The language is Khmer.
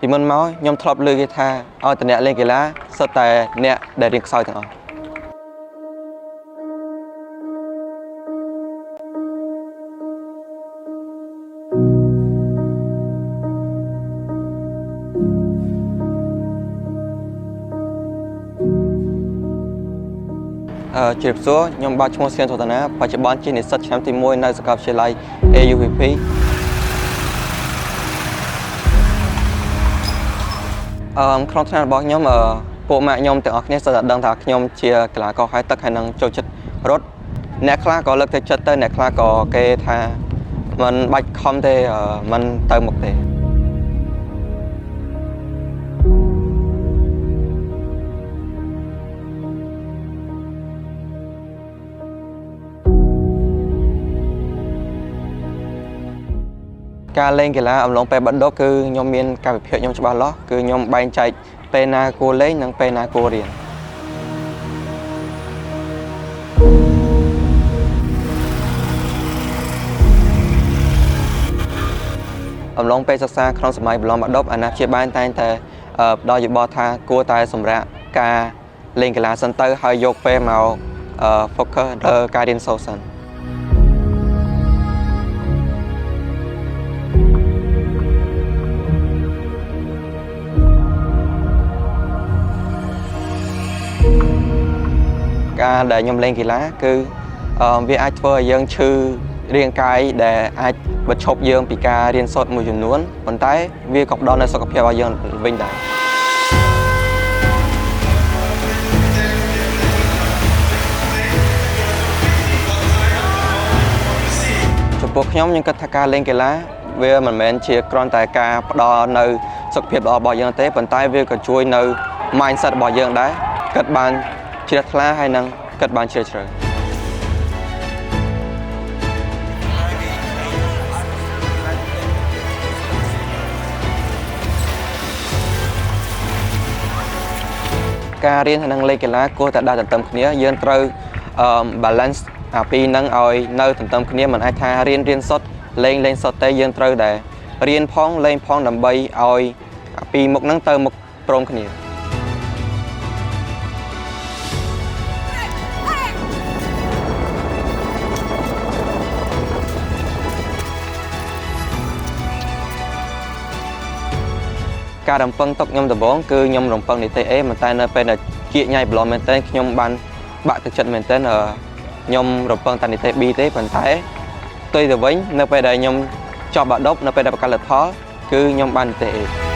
ពីមុនមកខ្ញុំធ្លាប់លើគេថាឲ្យតអ្នកលេងកីឡាសុទ្ធតែអ្នកដែលរៀនខ្សោយទាំងអស់ជម្រាបសួរខ្ញុំបាទឈ្មោះសៀនសុតនាបច្ចុប្បន្នជានិស្សិតឆ្នាំទី1នៅសាកលវិទ្យាល័យ AUVP ក្នុងឆ្នាំរបស់ខ្ញុំពួកម៉ាក់ខ្ញុំទាំងអស់គ្នាសុទ្ធតែដឹងថាខ្ញុំជាកីឡាករហែលទឹកហើយនឹងចូលចិត្តរត់អ្នកខ្លះក៏លើកទឹកចិត្តទៅអ្នកខ្លះក៏គេថាมันបាច់ខំទេมันទៅមុខទេការលេងកីឡាអំឡុងពេលបណ្ដប់គឺខ្ញុំមានការវិភាគខ្ញុំច្បាស់លាស់គឺខ្ញុំបែងចែកពេលណាគួរលេងនិងពេលណាគួររៀនអំឡុងពេលសិក្សាក្នុងសម័យបឡំបណ្ដប់អាណាព្យាបាលតែងតែផ្ដល់យោបល់ថាគួរតែសម្រាប់ការលេងកីឡាសិនទៅហើយយកពេលមក focus លើការរៀនសូត្រសិនការដែលខ្ញុំលេងកីឡាគឺវាអាចធ្វើឲ្យយើងឈឺរាងកាយដែលអាចបិទឈប់យើងពីការរៀនសូត្រមួយចំនួនប៉ុន្តែវាក៏ផ្ដល់នូវសុខភាពឲ្យយើងវិញដែរចំពោះខ្ញុំគិតថាការលេងកីឡាវាមិនមែនជាគ្រាន់តែការផ្ដល់នូវសុខភាពល្អរបស់យើងទេប៉ុន្តែវាក៏ជួយនៅ mindset របស់យើងដែរគិតបានជ្រះថ្លាហើយនឹងគិតបានជ្រាលជ្រៅការរៀនហើយនឹងលេងកីឡាគួរតែដើរទន្ទឹមគ្នាយើងត្រូវ balance អាពីរហ្នឹងឲ្យនៅទន្ទឹមគ្នាមិនអាចថារៀនសុទ្ធលេងសុទ្ធទេយើងត្រូវតែរៀនផងលេងផងដើម្បីឲ្យអាពីរមុខហ្នឹងទៅមុខព្រមគ្នាការរំពឹងទុកខ្ញុំដំបូងគឺខ្ញុំរំពឹងនីតិ A ប៉ុន្តែនៅពេលដែលជាញ៉ៃប្លុំមែនតើខ្ញុំបានបាក់ទឹកចិត្តមែនតើខ្ញុំរំពឹងតែនីតិ B ទេប៉ុន្តែផ្ទុយទៅវិញនៅពេលដែលខ្ញុំចប់បាក់ដប់នៅពេលដែលប្រកាសលទ្ធផលគឺខ្ញុំបាននីតិ A